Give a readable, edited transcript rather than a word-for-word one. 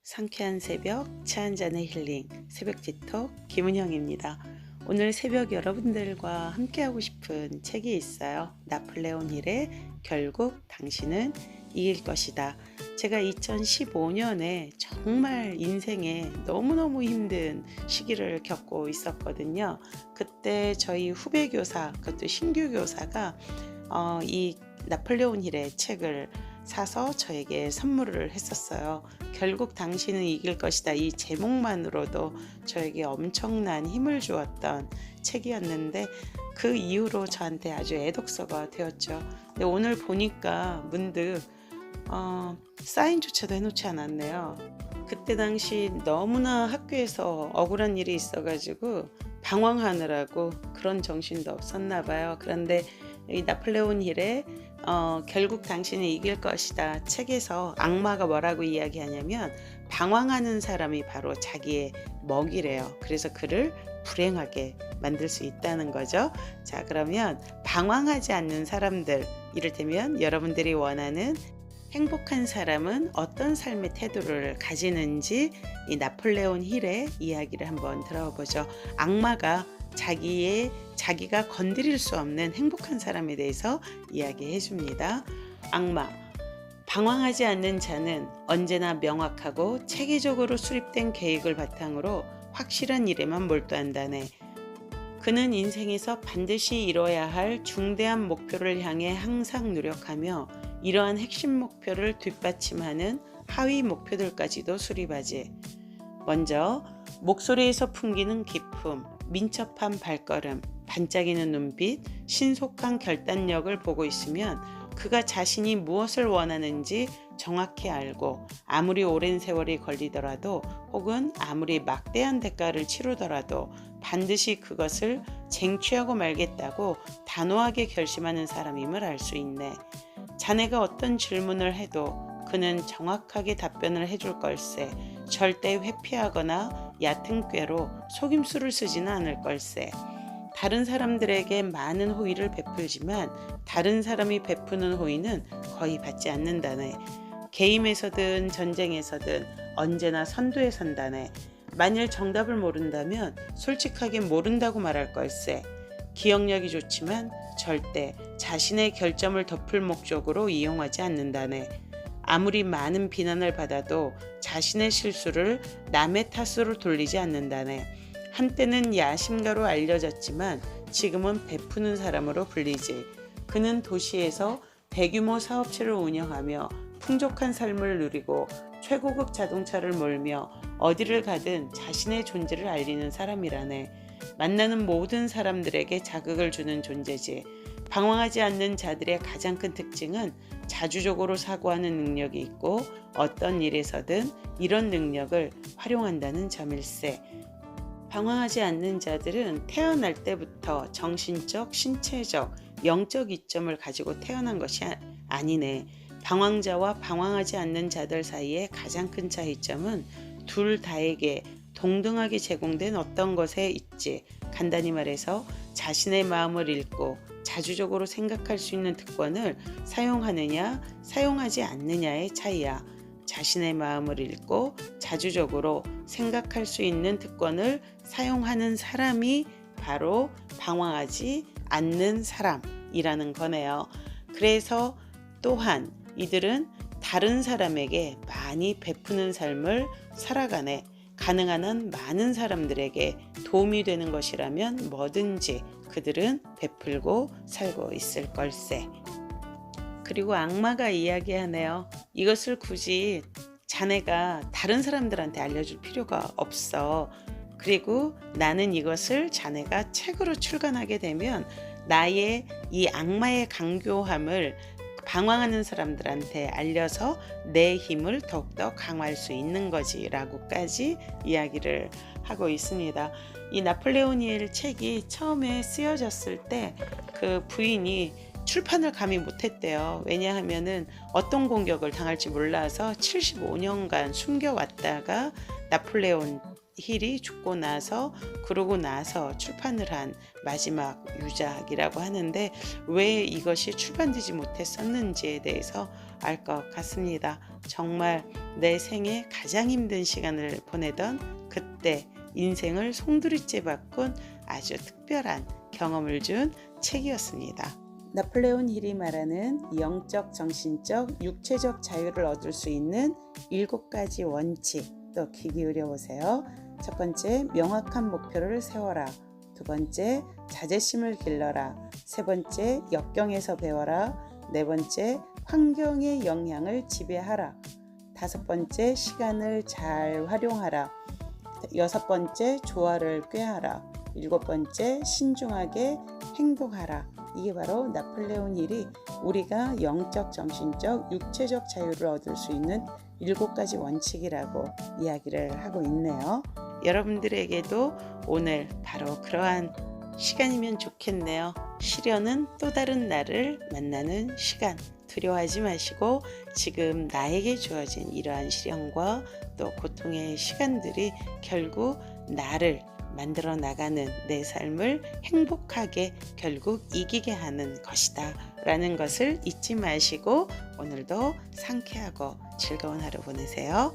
상쾌한 새벽, 차 한 잔의 힐링, 새벽 지톡 김은영입니다. 오늘 새벽 여러분들과 함께하고 싶은 책이 있어요. 나폴레온 힐의 결국 당신은 이길 것이다. 제가 2015년에 정말 인생에 너무너무 힘든 시기를 겪고 있었거든요. 그때 저희 후배 교사, 그것도 신규 교사가 이 나폴레온 힐의 책을 사서 저에게 선물을 했었어요. 결국 당신은 이길 것이다. 이 제목만으로도 저에게 엄청난 힘을 주었던 책이었는데 그 이후로 저한테 아주 애독서가 되었죠. 근데 오늘 보니까 문득 사인조차도 해놓지 않았네요. 그때 당시 너무나 학교에서 억울한 일이 있어가지고 방황하느라고 그런 정신도 없었나 봐요. 그런데 이 나폴레온 힐의 결국 당신은 이길 것이다 책에서 악마가 뭐라고 이야기하냐면 방황하는 사람이 바로 자기의 먹이래요. 그래서 그를 불행하게 만들 수 있다는 거죠. 자, 그러면 방황하지 않는 사람들, 이를테면 여러분들이 원하는 행복한 사람은 어떤 삶의 태도를 가지는지 이 나폴레온 힐의 이야기를 한번 들어보죠. 악마가 자기가 건드릴 수 없는 행복한 사람에 대해서 이야기해 줍니다. 악마. 방황하지 않는 자는 언제나 명확하고 체계적으로 수립된 계획을 바탕으로 확실한 일에만 몰두한다네. 그는 인생에서 반드시 이뤄야 할 중대한 목표를 향해 항상 노력하며 이러한 핵심 목표를 뒷받침하는 하위 목표들까지도 수립하지. 먼저 목소리에서 풍기는 기품, 민첩한 발걸음, 반짝이는 눈빛, 신속한 결단력을 보고 있으면 그가 자신이 무엇을 원하는지 정확히 알고 아무리 오랜 세월이 걸리더라도 혹은 아무리 막대한 대가를 치르더라도 반드시 그것을 쟁취하고 말겠다고 단호하게 결심하는 사람임을 알 수 있네. 자네가 어떤 질문을 해도 그는 정확하게 답변을 해줄 걸세. 절대 회피하거나 얕은 꾀로 속임수를 쓰지는 않을 걸세. 다른 사람들에게 많은 호의를 베풀지만 다른 사람이 베푸는 호의는 거의 받지 않는다네. 게임에서든 전쟁에서든 언제나 선두에 선다네. 만일 정답을 모른다면 솔직하게 모른다고 말할 걸세. 기억력이 좋지만 절대 자신의 결점을 덮을 목적으로 이용하지 않는다네. 아무리 많은 비난을 받아도 자신의 실수를 남의 탓으로 돌리지 않는다네. 한때는 야심가로 알려졌지만 지금은 베푸는 사람으로 불리지. 그는 도시에서 대규모 사업체를 운영하며 풍족한 삶을 누리고 최고급 자동차를 몰며 어디를 가든 자신의 존재를 알리는 사람이라네. 만나는 모든 사람들에게 자극을 주는 존재지. 방황하지 않는 자들의 가장 큰 특징은 자주적으로 사고하는 능력이 있고 어떤 일에서든 이런 능력을 활용한다는 점일세. 방황하지 않는 자들은 태어날 때부터 정신적, 신체적, 영적 이점을 가지고 태어난 것이 아니네. 방황자와 방황하지 않는 자들 사이의 가장 큰 차이점은 둘 다에게 동등하게 제공된 어떤 것에 있지. 간단히 말해서 자신의 마음을 읽고 자주적으로 생각할 수 있는 특권을 사용하느냐, 사용하지 않느냐의 차이야. 자신의 마음을 읽고 자주적으로 생각할 수 있는 특권을 사용하는 사람이 바로 방황하지 않는 사람이라는 거네요. 그래서 또한 이들은 다른 사람에게 많이 베푸는 삶을 살아가네. 가능한 한 많은 사람들에게 도움이 되는 것이라면 뭐든지 그들은 베풀고 살고 있을 걸세. 그리고 악마가 이야기하네요. 이것을 굳이 자네가 다른 사람들한테 알려줄 필요가 없어. 그리고 나는 이것을 자네가 책으로 출간하게 되면 나의 이 악마의 강교함을 방황하는 사람들한테 알려서 내 힘을 더욱더 강화할 수 있는 거지 라고까지 이야기를 하고 있습니다. 이 나폴레온 힐 책이 처음에 쓰여졌을 때 그 부인이 출판을 감히 못했대요. 왜냐하면은 어떤 공격을 당할지 몰라서 75년간 숨겨왔다가 나폴레온 힐이 죽고 나서 그러고 나서 출판을 한 마지막 유작이라고 하는데 왜 이것이 출판되지 못했었는지에 대해서 알 것 같습니다. 정말 내 생에 가장 힘든 시간을 보내던 그때 인생을 송두리째 바꾼 아주 특별한 경험을 준 책이었습니다. 나폴레온 힐이 말하는 영적, 정신적, 육체적 자유를 얻을 수 있는 7가지 원칙, 또 귀 기울여 보세요. 첫 번째, 명확한 목표를 세워라. 두 번째, 자제심을 길러라. 세 번째, 역경에서 배워라. 네 번째, 환경의 영향을 지배하라. 다섯 번째, 시간을 잘 활용하라. 여섯 번째, 조화를 꾀하라. 일곱 번째, 신중하게 행동하라. 이게 바로 나폴레온 힐이 우리가 영적, 정신적, 육체적 자유를 얻을 수 있는 7가지 원칙이라고 이야기를 하고 있네요. 여러분들에게도 오늘 바로 그러한 시간이면 좋겠네요. 시련은 또 다른 나를 만나는 시간. 두려워하지 마시고 지금 나에게 주어진 이러한 시련과 또 고통의 시간들이 결국 나를 만들어 나가는 내 삶을 행복하게 결국 이기게 하는 것이다 라는 것을 잊지 마시고 오늘도 상쾌하고 즐거운 하루 보내세요.